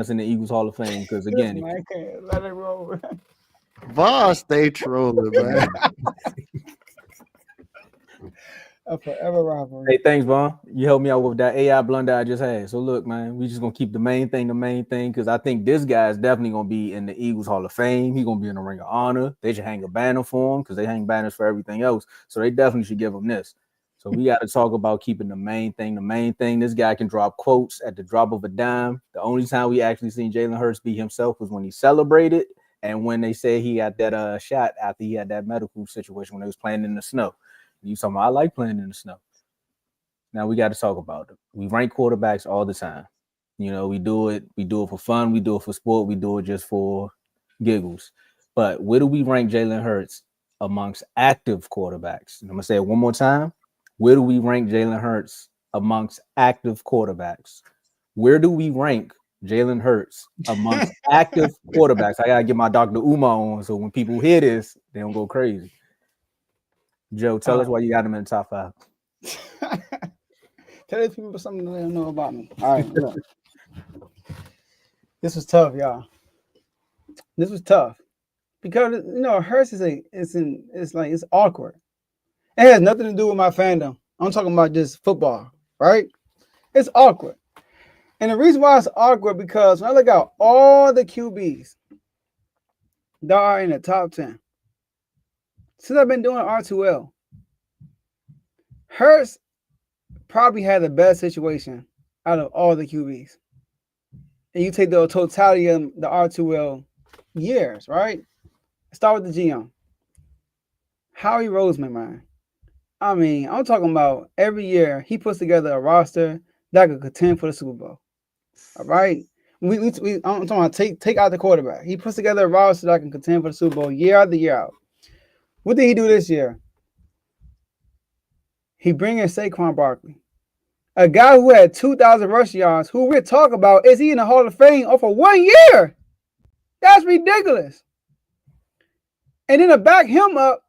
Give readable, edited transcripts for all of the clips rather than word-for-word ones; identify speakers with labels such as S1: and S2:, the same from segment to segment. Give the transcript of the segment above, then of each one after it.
S1: in the Eagles Hall of Fame because
S2: This
S1: again,
S2: man can't let it roll.
S3: Voss stay trolling, man.
S2: A forever rivalry.
S1: hey, thanks, Vaughn. You helped me out with that AI blunder I just had. So look, man, we just gonna keep the main thing, because I think this guy is definitely gonna be in the Eagles Hall of Fame. He's gonna be in the Ring of Honor. They should hang a banner for him because they hang banners for everything else. So they definitely should give him this. So we got to talk about keeping the main thing. The main thing, this guy can drop quotes at the drop of a dime. The only time we actually seen Jalen Hurts be himself was when he celebrated and when they said he got that shot after he had that medical situation when they was playing in the snow. You talking about, I like playing in the snow. Now we got to talk about it. We rank quarterbacks all the time. You know, we do it. We do it for fun. We do it for sport. We do it just for giggles. But where do we rank Jalen Hurts amongst active quarterbacks? And I'm gonna say it one more time. Where do we rank Jalen Hurts amongst active quarterbacks? Where do we rank Jalen Hurts amongst active quarterbacks? I gotta get my Dr. Uma on so when people hear this, they don't go crazy. Joe, tell us why you got him in the top 5.
S2: Tell these people something they don't know about me. All right, look. This was tough, y'all. This was tough because Hurst it's awkward. It has nothing to do with my fandom. I'm talking about just football, right? It's awkward, and the reason why it's awkward because when I look at all the QBs that are in the top 10 since I've been doing R2L, Hurst probably had the best situation out of all the QBs. And you take the totality of the R2L years, right? Start with the GM. Howie Roseman, man. I mean, I'm talking about every year he puts together a roster that could contend for the Super Bowl. All right? I'm talking about take out the quarterback. He puts together a roster that can contend for the Super Bowl year after year out. What did he do this year? He bring in Saquon Barkley. A guy who had 2,000 rush yards, who we're talking about, is he in the Hall of Fame for 1 year? That's ridiculous. And then to back him up,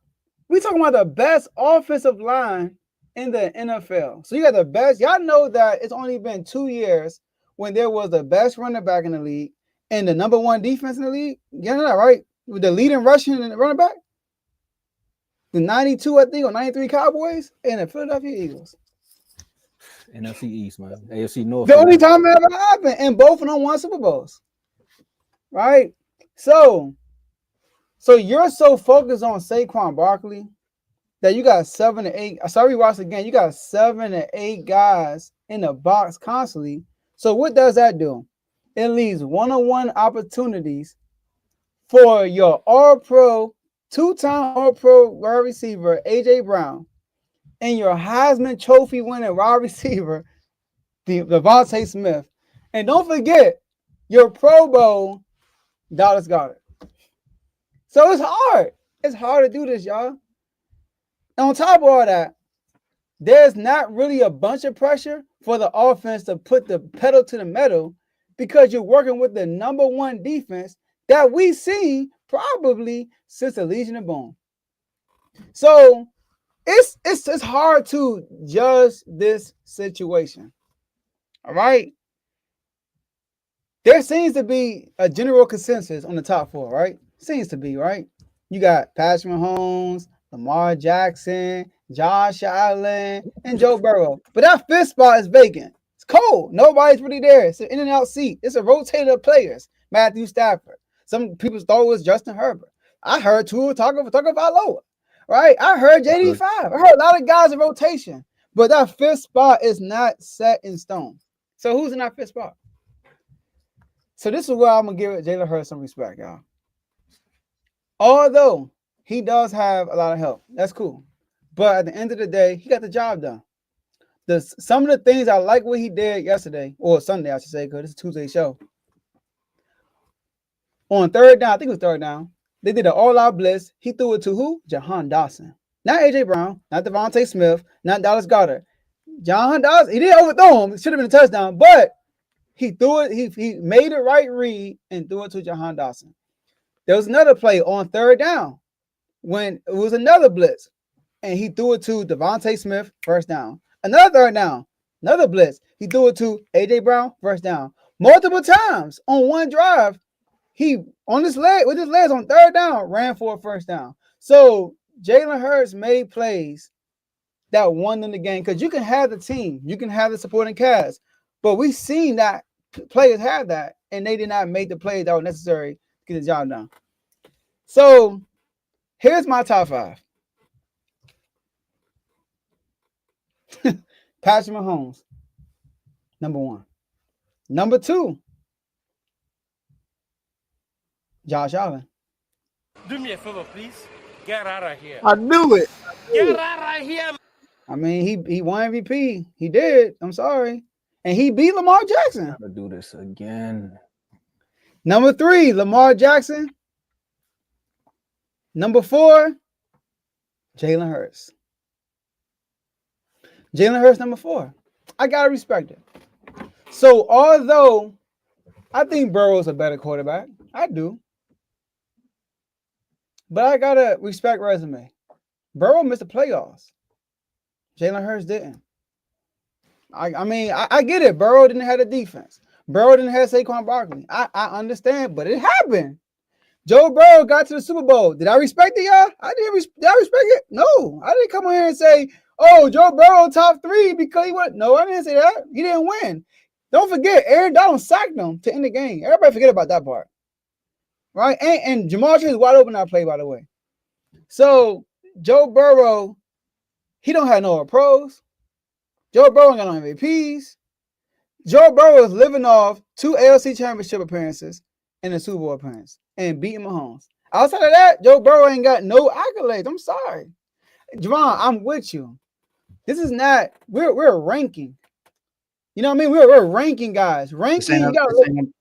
S2: we're talking about the best offensive line in the NFL. So you got the best. Y'all know that it's only been 2 years when there was the best running back in the league and the number 1 defense in the league. You know that, right? With the leading rushing and the running back. The 92, I think, or 93 Cowboys and the Philadelphia Eagles.
S1: NFC East, man. AFC North.
S2: The only time it ever happened. And both of them won Super Bowls. Right? So you're so focused on Saquon Barkley that you got 7 to 8. Sorry, watch again. You got 7 to 8 guys in the box constantly. So what does that do? It leaves one-on-one opportunities for your All-Pro, 2-time All-Pro wide receiver, A.J. Brown, and your Heisman Trophy winning wide receiver, Devontae Smith. And don't forget your Pro Bowl, Dallas Goedert. So it's hard. It's hard to do this, y'all. And on top of all that, there's not really a bunch of pressure for the offense to put the pedal to the metal because you're working with the number 1 defense that we've seen probably since the Legion of Boom. So it's hard to judge this situation. All right. There seems to be a general consensus on the top 4, right? Seems to be, right? You got Patrick Mahomes, Lamar Jackson, Josh Allen, and Joe Burrow. But that 5th spot is vacant. It's cold. Nobody's really there. It's an in and out seat. It's a rotator of players. Matthew Stafford. Some people thought it was Justin Herbert. I heard Tua Tagovailoa. Right? I heard JD5. I heard a lot of guys in rotation. But that 5th spot is not set in stone. So who's in that 5th spot? So this is where I'm going to give Jalen Hurts some respect, y'all. Although he does have a lot of help. That's cool. But at the end of the day, he got the job done. Some of the things I like what he did yesterday, or Sunday, I should say, because it's a Tuesday show. On 3rd down, I think it was 3rd down, they did an all-out blitz. He threw it to who? Jahan Dawson. Not A.J. Brown, not Devontae Smith, not Dallas Goedert. Jahan Dawson, he didn't overthrow him. It should have been a touchdown, but he threw it. He made the right read and threw it to Jahan Dawson. There was another play on 3rd down when it was another blitz, and he threw it to Devontae Smith, 1st down. Another 3rd down, another blitz. He threw it to A.J. Brown, 1st down. multiple times on one drive. He on his leg with his legs on third down, ran for a first down. So Jalen Hurts made plays that won them the game because you can have the team, you can have the supporting cast, but we've seen that players have that, and they did not make the plays that were necessary to get the job done. So here's my top 5. Patrick Mahomes, number 1. Number 2, Josh Allen.
S4: Do me a favor, please. Get out of here.
S3: I knew it.
S4: Get out of here.
S2: I mean, he won MVP. He did. I'm sorry. And he beat Lamar Jackson.
S1: Gotta do this again.
S2: Number 3, Lamar Jackson. Number 4, Jalen Hurts. Jalen Hurts, number 4. I gotta respect it. So although I think Burrow's a better quarterback, I do. But I gotta respect resume. Burrow missed the playoffs. Jalen Hurts didn't. I mean, I get it. Burrow didn't have a defense. Burrow didn't have Saquon Barkley. I understand, but it happened. Joe Burrow got to the Super Bowl. Did I respect it, y'all? Did I respect it? No. I didn't come on here and say, oh, Joe Burrow top 3 because he won. No, I didn't say that. He didn't win. Don't forget, Aaron Donald sacked him to end the game. Everybody forget about that part. Right? And Jamal Chase is wide open that play, by the way. So Joe Burrow, he don't have no pros. Joe Burrow ain't got no MVPs. Joe Burrow is living off 2 AFC championship appearances and a Super Bowl appearance and beating Mahomes. Outside of that, Joe Burrow ain't got no accolades. I'm sorry. Javon, I'm with you. This is not, we're ranking. You know what I mean? We're ranking guys. Ranking,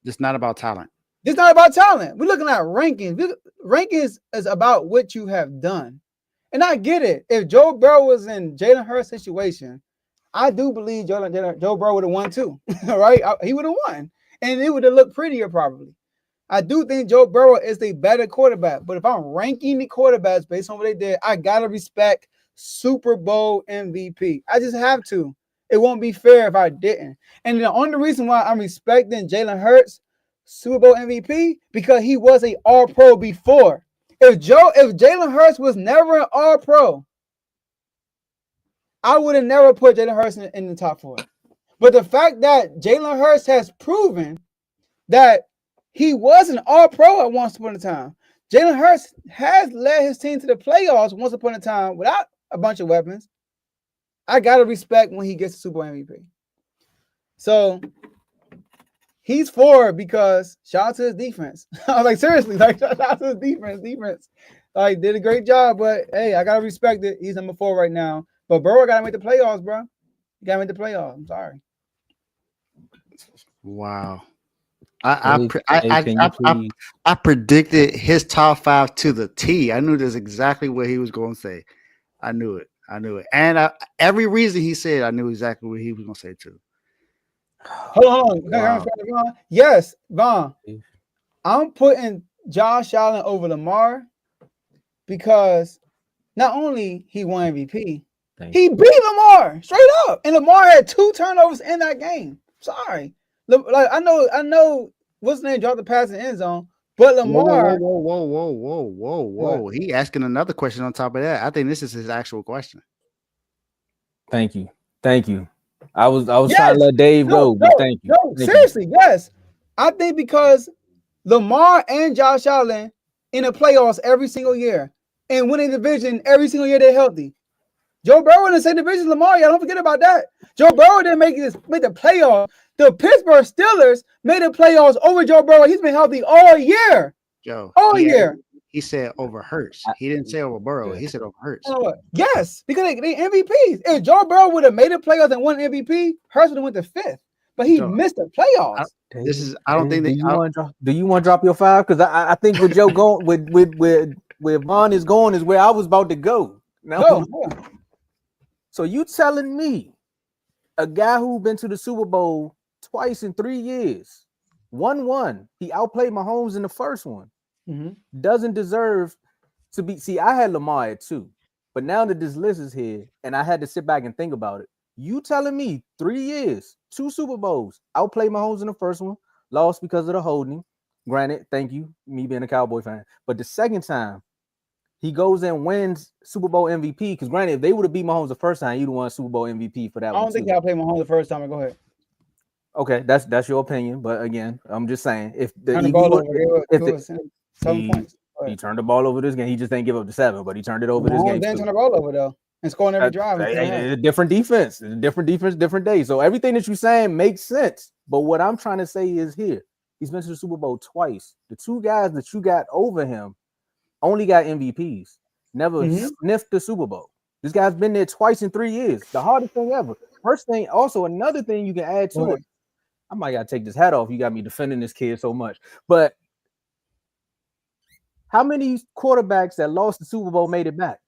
S3: it's not about talent.
S2: It's not about talent. We're looking at rankings. Rankings is about what you have done. And I get it. If Joe Burrow was in Jalen Hurts' situation, I do believe Joe Burrow would have won too. Right? He would have won. And it would have looked prettier probably. I do think Joe Burrow is the better quarterback. But if I'm ranking the quarterbacks based on what they did, I got to respect Super Bowl MVP. I just have to. It won't be fair if I didn't. And the only reason why I'm respecting Jalen Hurts Super Bowl MVP because he was an All-Pro before. If Jalen Hurts was never an All-Pro, I would have never put Jalen Hurts in the top 4. But the fact that Jalen Hurts has proven that he was an All-Pro at once upon a time. Jalen Hurts has led his team to the playoffs once upon a time without a bunch of weapons. I gotta respect when he gets the Super Bowl MVP. So he's 4 because shout out to his defense. I was like, seriously, like shout out to his defense. Defense, like did a great job. But hey, I gotta respect it. He's number 4 right now. But Burrow gotta make the playoffs, bro. You gotta make the playoffs. I'm sorry.
S3: Wow. I predicted his top 5 to the T. I knew that's exactly what he was going to say. I knew it. And every reason he said, I knew exactly what he was going to say too.
S2: Hold on. Wow. Yes, Vaughn. I'm putting Josh Allen over Lamar because not only he won MVP, he beat Lamar straight up. And Lamar had 2 turnovers in that game. Sorry. Like I know what's the name dropped the pass in the end zone, but Lamar.
S3: Whoa. He asking another question on top of that. I think this is his actual question.
S1: Thank you. I was trying to let Dave go, but thank you.
S2: Seriously, yes. I think because Lamar and Josh Allen in the playoffs every single year and winning division every single year they're healthy. Joe Burrow in the same division as Lamar, y'all don't forget about that. Joe Burrow didn't make the playoffs. The Pittsburgh Steelers made the playoffs over Joe Burrow. He's been healthy all year. All year.
S3: He said over Hurts. He didn't say over Burrow. He said over Hurts.
S2: Yes, because they MVPs. If Joe Burrow would have made the playoffs and won MVP, Hurts would have went to 5th. But he missed the playoffs.
S1: Do you want to drop your 5? Because I think with Joe going where Vaughn is going is where I was about to go. Now, so you telling me a guy who been to the Super Bowl twice in 3 years, won, he outplayed Mahomes in the first one, doesn't deserve to be. See, I had Lamar at 2, but now that this list is here and I had to sit back and think about it, you telling me 3 years, 2 Super Bowls, outplayed Mahomes in the first one, lost because of the holding. Granted, thank you, me being a Cowboy fan. But the second time, he goes and wins Super Bowl MVP. Because granted, if they would have beat Mahomes the first time, you'd have won Super Bowl MVP for that
S2: I
S1: one
S2: don't think
S1: too.
S2: y'all played Mahomes the first time. Go ahead.
S1: Okay, that's your opinion. But again, I'm just saying, if the
S2: Turn the
S1: Eagles,
S2: ball over.
S1: if
S2: Give us 7
S1: he
S2: points. Go
S1: he
S2: ahead.
S1: turned the ball over this game, he just didn't give up the 7, but he turned it over this
S2: Mahomes
S1: game
S2: didn't
S1: too.
S2: turn the ball over though, and scoring every drive.
S1: It's a different defense. It's a different defense, different day. So everything that you're saying makes sense. But what I'm trying to say is here, he's been to the Super Bowl twice. The two guys that you got over him only got MVPs, never sniffed the Super Bowl. This guy's been there twice in 3 years. The hardest thing ever. First thing, also another thing you can add to it. I might gotta take this hat off. You got me defending this kid so much. But how many quarterbacks that lost the Super Bowl made it back?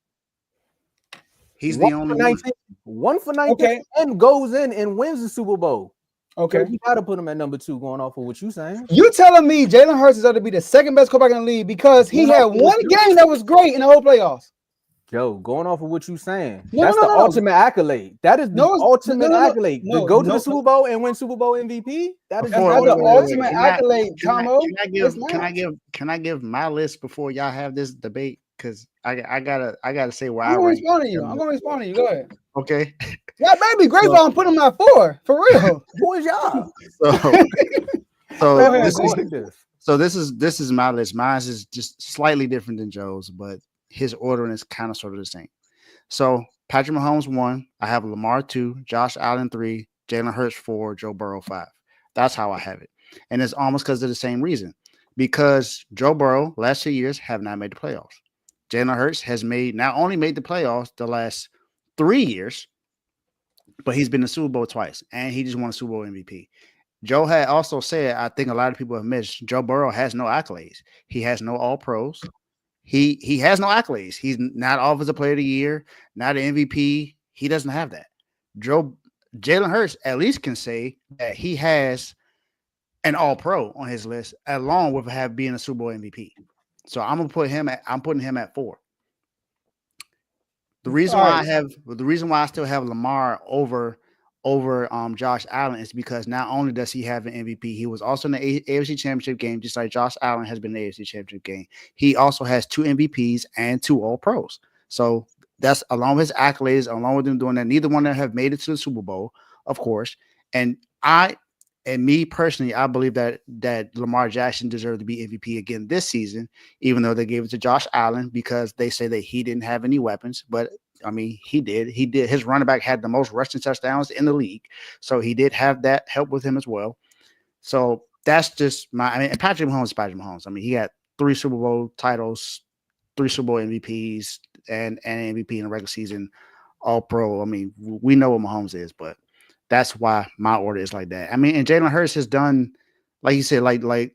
S3: He's
S1: One
S3: the only
S1: for 19, one for 19, and goes in and wins the Super Bowl.
S2: Okay,
S1: you gotta put him at number 2. Going off of what you saying,
S2: you telling me Jalen Hurts is going to be the second best quarterback in the league because he had one game that was great in the whole playoffs.
S1: Joe, going off of what you saying,
S2: No,
S1: that's
S2: no,
S1: the
S2: no, no.
S1: ultimate accolade. That is the
S2: No,
S1: ultimate
S2: no, no, no.
S1: accolade.
S2: No,
S1: to go to
S2: no.
S1: the Super Bowl and win Super Bowl MVP. That is
S2: That's
S3: Before-
S2: not the
S3: wait, wait, wait,
S2: ultimate
S3: can I-
S2: accolade, Tomo.
S3: Can I give my list before y'all have this debate? Because I gotta say where
S2: I'm
S3: I
S2: gonna
S3: rank.
S2: respond to you. I'm gonna respond to you. Go ahead.
S3: Okay.
S2: Yeah, baby, great ball. I'm putting him at 4 for real.
S1: Who is y'all?
S3: So
S2: Go ahead,
S3: this is my list. Mine is just slightly different than Joe's, but his ordering is kind of sort of the same. So Patrick Mahomes 1, I have Lamar 2, Josh Allen 3, Jalen Hurts 4, Joe Burrow 5. That's how I have it. And it's almost because of the same reason. Because Joe Burrow, last 2 years, have not made the playoffs. Jalen Hurts has not only made the playoffs the last 3 years, but he's been in the Super Bowl twice, and he just won a Super Bowl MVP. Joe had also said, I think a lot of people have missed, Joe Burrow has no accolades. He has no All-Pros. He has no accolades. He's not Offensive Player of the Year, not an MVP. He doesn't have that. Jalen Hurts at least can say that he has an All-Pro on his list, along with being a Super Bowl MVP. So I'm putting him at 4. The reason why I still have Lamar over Josh Allen is because not only does he have an MVP, he was also in the AFC Championship game, just like Josh Allen has been in the AFC Championship game. He also has 2 MVPs and 2 All-Pros. So that's along with his accolades, along with them doing that. Neither one of them have made it to the Super Bowl, of course. And me personally, I believe that Lamar Jackson deserved to be MVP again this season, even though they gave it to Josh Allen because they say that he didn't have any weapons. But I mean, he did. His running back had the most rushing touchdowns in the league, so he did have that help with him as well. So that's just Patrick Mahomes. I mean, he got 3 Super Bowl titles, 3 Super Bowl MVPs, and an MVP in the regular season, All Pro. I mean, we know what Mahomes is, but that's why my order is like that. I mean, and Jalen Hurts has done, like you said, like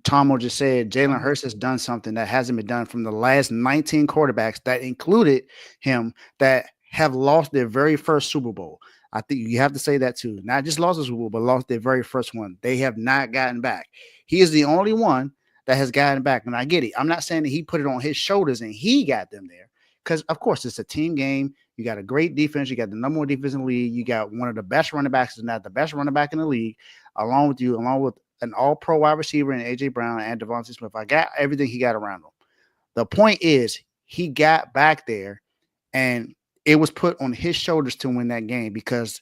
S3: Tomo just said, Jalen Hurts has done something that hasn't been done from the last 19 quarterbacks that included him that have lost their very first Super Bowl. I think you have to say that too. Not just lost the Super Bowl, but lost their very first one. They have not gotten back. He is the only one that has gotten back. And I get it. I'm not saying that he put it on his shoulders and he got them there. Because, of course, it's a team game. You got a great defense. You got the number 1 defense in the league. You got one of the best running backs, if not the best running back in the league, along with an all-pro wide receiver in A.J. Brown and Devontae Smith. I got everything he got around him. The point is he got back there, and it was put on his shoulders to win that game because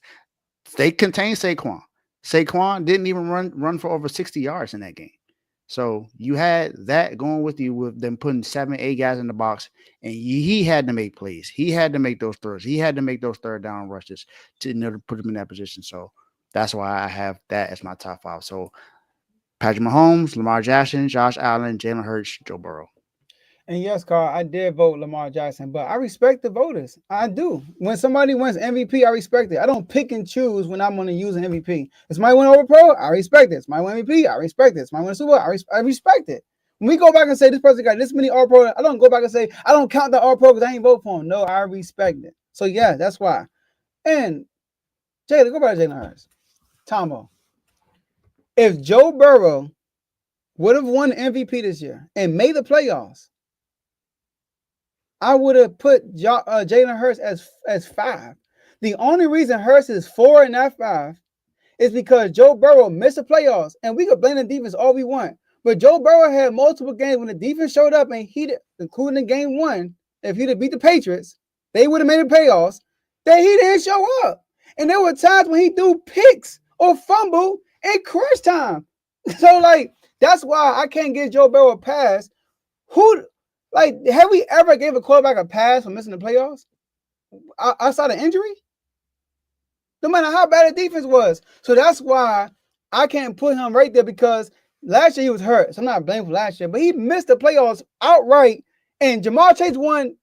S3: they contained Saquon. Saquon didn't even run for over 60 yards in that game. So you had that going with you with them putting 7, 8 guys in the box, and he had to make plays. He had to make those throws. He had to make those third down rushes to put him in that position. So that's why I have that as my top 5. So Patrick Mahomes, Lamar Jackson, Josh Allen, Jalen Hurts, Joe Burrow.
S2: And yes, Carl, I did vote Lamar Jackson, but I respect the voters. I do. When somebody wins MVP, I respect it. I don't pick and choose when I'm going to use an MVP. If somebody win over pro, I respect it. Somebody win MVP, I respect it. Somebody win Super Bowl, I respect it. When we go back and say this person got this many All Pro, I don't go back and say I don't count the All Pro because I ain't vote for him. No, I respect it. So yeah, that's why. And Jalen, go back to Jalen Hurts. Tomo. If Joe Burrow would have won MVP this year and made the playoffs, I would have put Jalen Hurts as 5. The only reason Hurts is 4 and not 5 is because Joe Burrow missed the playoffs, and we could blame the defense all we want. But Joe Burrow had multiple games when the defense showed up, and including in game 1, if he'd have beat the Patriots, they would have made the playoffs. That he didn't show up. And there were times when he threw picks or fumble in crunch time. So, like, that's why I can't give Joe Burrow a pass. Have we ever gave a quarterback a pass for missing the playoffs outside of injury? No matter how bad the defense was. So that's why I can't put him right there, because last year he was hurt. So I'm not blaming for last year, but he missed the playoffs outright. And Jamar Chase won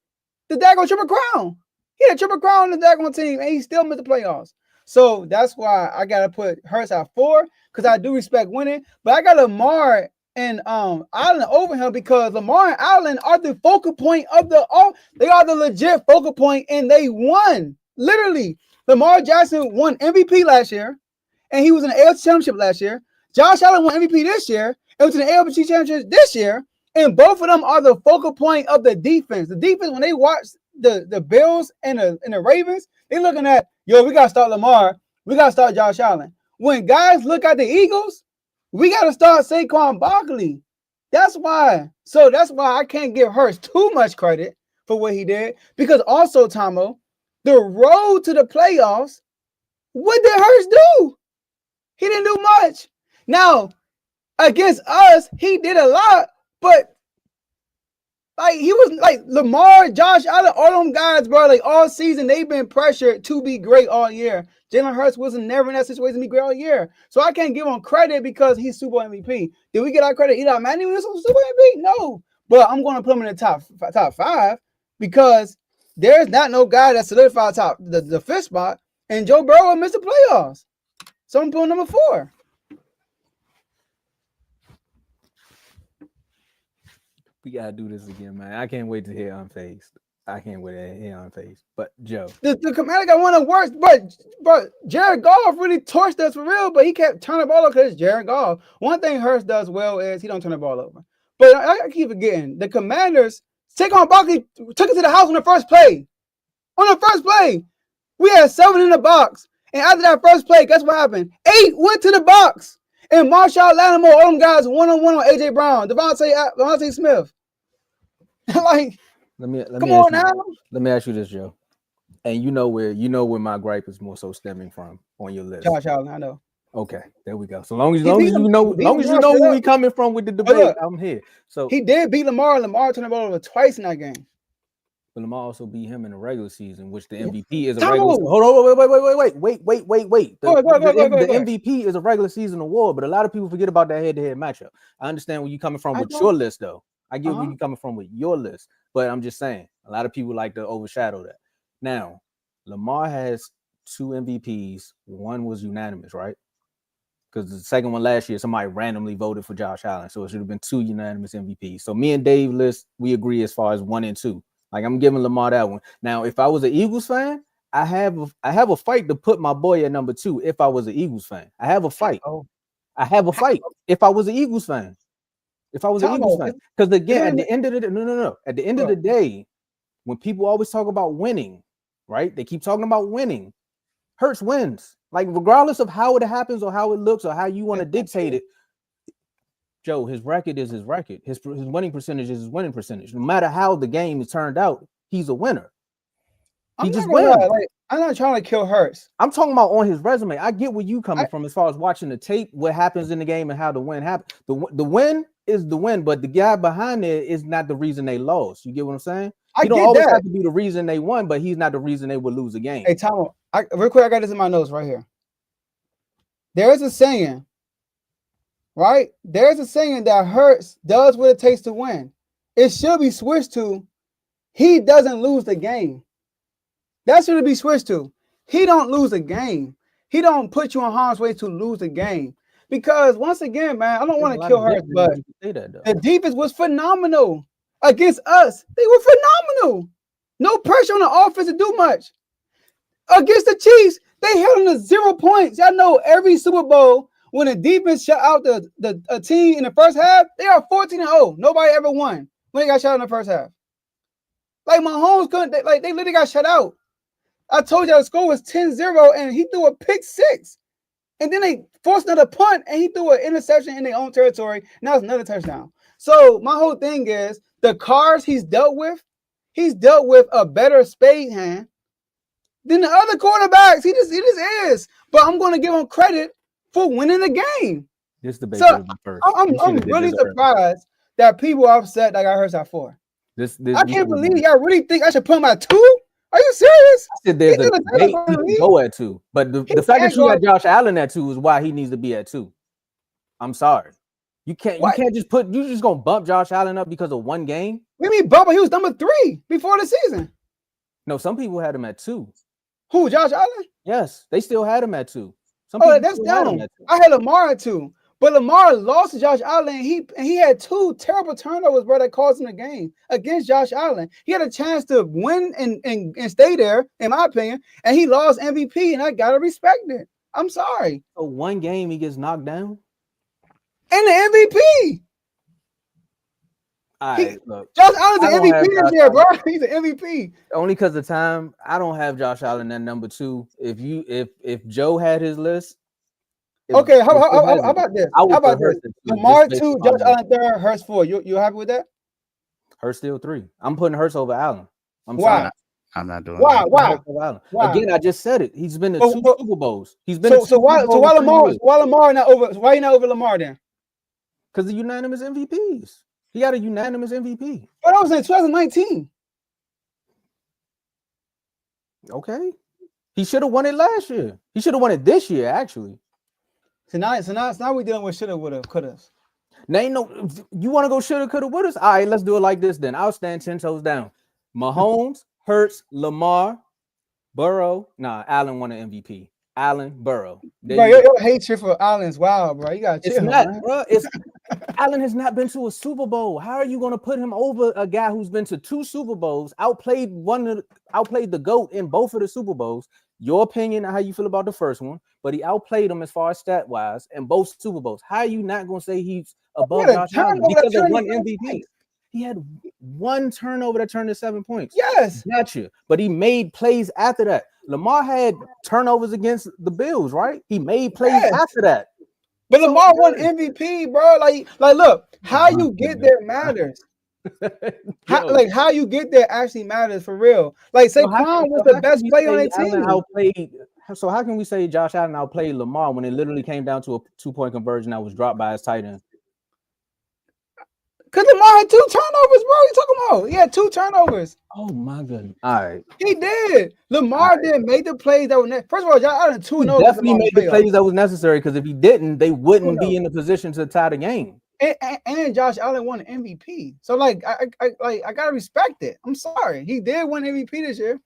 S2: the daggone Triple Crown. He had a Triple Crown on the daggone team, and he still missed the playoffs. So that's why I got to put Hurts at 4, because I do respect winning. But I got Lamar and Allen over him, because Lamar and Allen are the focal point of they are the legit focal point, and they won. Literally, Lamar Jackson won MVP last year, and he was in the AFC Championship last year. Josh Allen won MVP this year, and was in the AFC Championship this year. And both of them are the focal point of the defense. The defense, when they watch the Bills and the Ravens, they're looking at, we got to start Lamar. We got to start Josh Allen. When guys look at the Eagles, we got to start Saquon Barkley. That's why. So that's why I can't give Hurts too much credit for what he did. Because also, Tomo, the road to the playoffs, what did Hurts do? He didn't do much. Now, against us, he did a lot, but like he was like Lamar, Josh Allen, all them guys, bro. Like all season, they've been pressured to be great all year. Jalen Hurts wasn't never in that situation to be great all year. So I can't give him credit because he's Super Bowl MVP. Did we get our credit? Eli Manning was Super Bowl MVP? No. But I'm going to put him in the top 5 because there's not no guy that solidified the 5th spot, and Joe Burrow missed the playoffs. So I'm putting number 4.
S1: We gotta do this again, man. I can't wait to hear Unfazed. I can't wait to hear Unfazed. But Joe,
S2: the Commander got one of the worst, but Jared Goff really torched us for real. But he kept turning the ball over because it's Jared Goff. One thing Hurts does well is he don't turn the ball over. But I keep forgetting the Commanders. Saquon Barkley took it to the house on the first play. On the first play, we had 7 in the box, and after that first play, guess what happened? 8 went to the box, and Marshall Lattimore, all them guys 1-on-1 on AJ Brown, Devontae Smith. Like,
S1: let me ask you this, Joe. And you know where my gripe is more so stemming from on your list.
S2: Josh Allen, I know.
S1: Okay, there we go. So long as you know where we coming from with the debate, I'm here. So
S2: he did beat Lamar. Lamar turned the ball over twice in that game.
S1: But Lamar also beat him in the regular season, which the MVP is a regular. Hold on, wait. The MVP is a regular season award, but a lot of people forget about that head-to-head matchup. I understand where you're coming from with your list, though. I get where you're coming from with your list, but I'm just saying a lot of people like to overshadow that. Now, Lamar has 2 MVPs. One was unanimous, right? Because the second one last year, somebody randomly voted for Josh Allen, so it should have been 2 unanimous MVPs. So me and Dave list, we agree as far as 1 and 2. Like I'm giving Lamar that one. Now, if I was an Eagles fan, I have a fight to put my boy at number 2. If I was an Eagles fan, I have a fight. I have a fight. If I was an Eagles fan. Because again, at the end of the day, when people always talk about winning, right? They keep talking about winning. Hurts wins. Like regardless of how it happens or how it looks or how you want to dictate it. Joe, his record is his record. His winning percentage is his winning percentage. No matter how the game is turned out, he's a winner. He just wins.
S2: I'm not trying to kill Hurts.
S1: I'm talking about on his resume. I get where you coming from as far as watching the tape, what happens in the game, and how the win happens. The win is the win, but the guy behind it is not the reason they lost. You get what I'm saying? He don't always have to be the reason they won, but he's not the reason they would lose a game.
S2: Hey, Tomo, real quick, I got this in my notes right here. There is a saying, right? There's a saying that Hurts does what it takes to win. It should be switched to, he doesn't lose the game. That should be switched to. He don't lose a game. He don't put you in harm's way to lose a game. Because once again, man, I don't want to kill Hurts, but the defense was phenomenal against us. They were phenomenal. No pressure on the offense to do much. Against the Chiefs, they held them to 0 points. Y'all know every Super Bowl, when the defense shut out a team in the first half, they are 14-0. Nobody ever won when they got shut out in the first half. Like Mahomes couldn't, they literally got shut out. I told you the score was 10-0, and he threw a pick 6. And then they forced another punt, and he threw an interception in their own territory. Now it's another touchdown. So my whole thing is the cards he's dealt with a better spade hand than the other quarterbacks. He just is. But I'm going to give him credit for winning the game.
S1: This debate
S2: So
S1: be first.
S2: I'm really surprised that people are upset that I got Hurts at 4. I can't believe y'all really think I should put him at 2. Are you serious?
S1: I said there's a debate he can go at 2, but the fact that you got Josh Allen at 2 is why he needs to be at 2. I'm sorry, you can't just gonna bump Josh Allen up because of one game.
S2: What do you mean bump? He was number 3 before the season.
S1: No, some people had him at 2.
S2: Who, Josh Allen?
S1: Yes, they still had him at 2.
S2: That's down. I had Lamar at 2. But Lamar lost to Josh Allen. He had 2 terrible turnovers, bro, that cost him the game against Josh Allen. He had a chance to win and stay there, in my opinion, and he lost MVP, and I gotta respect it. I'm sorry.
S1: So one game he gets knocked down?
S2: And the MVP.
S1: All right, look.
S2: Josh Allen's an MVP this year, bro. He's an MVP.
S1: Only because of time. I don't have Josh Allen at number 2. If Joe had his list.
S2: Okay, how about this? How about this? Lamar 2, Josh Allen 3, Hurts 4. You happy with that?
S1: Hurts still 3. I'm putting Hurts over Allen.
S2: Why?
S3: I'm not doing
S2: that.
S1: Why? Again, I just said it. He's been to 2 Super Bowls. He's been
S2: why Lamar not over? Why you not over Lamar then?
S1: Because the unanimous MVPs. He got a unanimous MVP.
S2: But that was in 2019.
S1: Okay. He should have won it last year. He should have won it this year, actually.
S2: So now we're dealing with shoulda, woulda, coulda.
S1: Now you want to go shoulda, coulda, woulda? All right, let's do it like this then. I'll stand 10 toes down. Mahomes, Hurts, Lamar, Burrow. Nah, Allen won an MVP. Allen, Burrow.
S2: Bro, your hatred for Allen's wild, bro. You got to chill.
S1: It's not, bro. Allen has not been to a Super Bowl. How are you going to put him over a guy who's been to 2 Super Bowls, outplayed the GOAT in both of the Super Bowls? Your opinion on how you feel about the first one, but he outplayed him as far as stat wise in both Super Bowls. How are you not going to say he's above Josh Allen because of one MVP? He had 1 turnover that turned to 7 points.
S2: Yes,
S1: gotcha. But he made plays after that. Lamar had turnovers against the Bills, right? He made plays after that.
S2: But Lamar won MVP, bro. Like, look, how you get there matters. How you get there actually matters for real. Like Saquon was the best player on their team.
S1: So how can we say Josh Allen outplayed Lamar when it literally came down to a 2-point conversion that was dropped by his tight end?
S2: Because Lamar had 2 turnovers, bro. You talking about? He had 2 turnovers.
S1: Oh my goodness! All right,
S2: he did. Lamar didn't make the plays that were first of all, Josh Allen 2-0.
S1: Definitely made the plays that was necessary because if he didn't, they wouldn't be in the position to tie the game.
S2: And Josh Allen won an MVP. So I gotta respect it. I'm sorry. He did win MVP this year.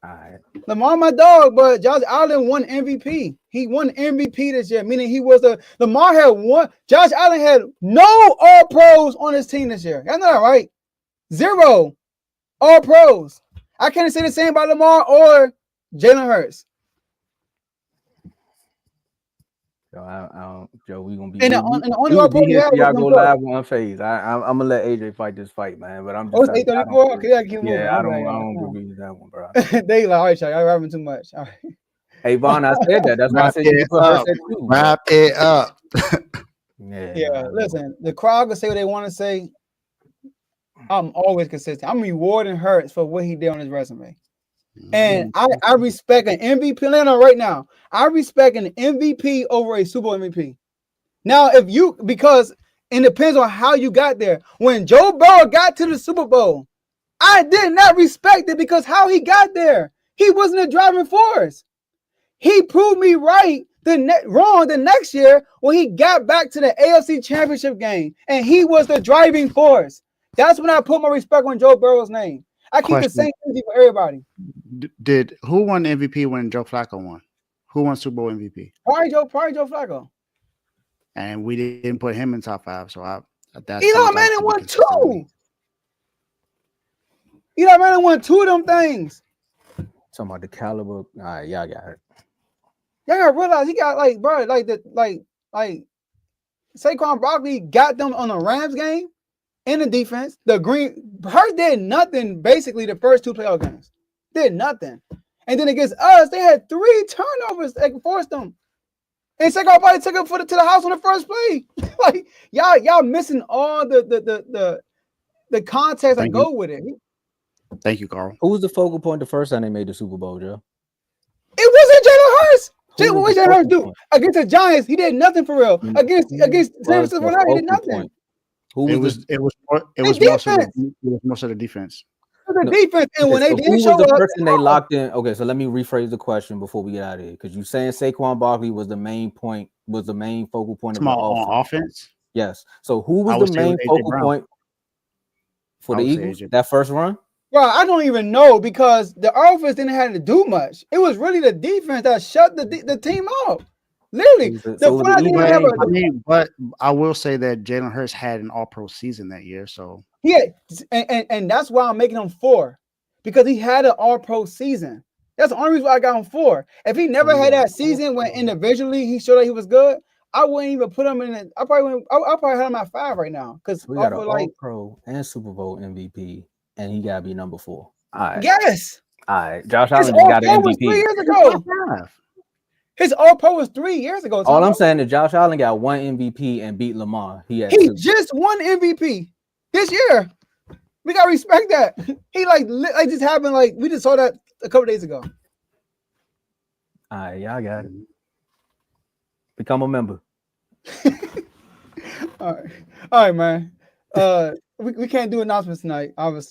S1: All right.
S2: Lamar my dog, but Josh Allen won MVP. He won MVP this year, meaning he was Lamar had one. Josh Allen had no all pros on his team this year. That's not right. 0 all pros. I can't say the same about Lamar or Jalen Hurts.
S1: Joe, we gonna be.
S2: And the only all pro we have
S1: y'all go live on phase. I'm gonna let AJ fight this fight, man. But I'm just.
S2: It's 8:34. Okay, I keep moving.
S1: Yeah, I don't agree with that one, bro.
S2: They like, all right, y'all rapping too much. All right.
S1: Hey Vaughn, I said that. That's why I said you put Hurts at 2.
S3: Wrap it up.
S2: Yeah. Listen, the crowd can say what they want to say. I'm always consistent. I'm rewarding Hurts for what he did on his resume. And I respect an MVP. Right now, I respect an MVP over a Super Bowl MVP. Now, because it depends on how you got there. When Joe Burrow got to the Super Bowl, I did not respect it because how he got there. He wasn't a driving force. He proved me wrong the next year when he got back to the AFC Championship game, and he was the driving force. That's when I put my respect on Joe Burrow's name. I keep the same energy for everybody.
S3: Who won MVP when Joe Flacco won? Who won Super Bowl MVP?
S2: Probably Joe Flacco.
S3: And we didn't put him in top 5. So that's
S2: Eli Manning won 2. Eli Manning won 2 of them things.
S1: Talking about the caliber. All right, y'all got it.
S2: Y'all gotta realize he got Saquon Barkley got them on the Rams game in the defense. Hurts did nothing basically the first 2 playoff games. Did nothing. And then against us, they had 3 turnovers that forced them. And Saquon Barkley took him to the house on the first play. Like y'all missing all the context that go with it.
S3: Thank you, Carl.
S1: Who was the focal point the first time they made the Super Bowl, Joe?
S2: It wasn't Jalen Hurts.
S1: Who
S2: What
S1: was
S2: did
S1: the
S2: Jalen Hurts
S1: focal
S2: do
S1: point?
S2: against the Giants? He did nothing for real. Against San Francisco, he did nothing.
S1: Point? Who
S3: It
S1: was
S3: was
S1: the,
S3: more so the defense.
S2: The
S1: No,
S2: defense, and
S1: okay,
S2: when they
S1: so
S2: did
S1: who
S2: show
S1: was the
S2: up,
S1: person they locked in? Okay, so let me rephrase the question before we get out of here, because you saying Saquon Barkley was the main focal point of the
S3: On
S1: offense.
S3: offense?
S1: Yes. So who was
S3: I would
S1: the
S3: say it
S1: main
S3: was AJ
S1: focal
S3: Brown.
S1: point for
S3: I
S1: the
S3: would say
S1: Eagles
S3: AJ.
S1: that first run?
S2: bro, I don't even know because the offense didn't have to do much. It was really the defense that shut the team out. Literally,
S3: But I will say that Jalen Hurts had an All-Pro season that year, so
S2: yeah, and that's why I'm making him 4 because he had an All-Pro season. That's the only reason why I got him 4. If he never had that season when individually he showed that he was good, I wouldn't even put him in it. I probably have him at 5 right now because
S1: we got an All-Pro and Super Bowl MVP, and he gotta be number 4. All right.
S2: Yes.
S1: All right. Josh Allen just got an MVP.
S2: 3 years ago. His All-Pro was 3 years ago.
S1: All I'm saying is Josh Allen got 1 MVP and beat Lamar. He
S2: just won MVP this year. We gotta respect that. He like just happened. Like we just saw that a couple days ago.
S1: All right, y'all got it. Become a member.
S2: All right, man. We can't do announcements tonight, obviously.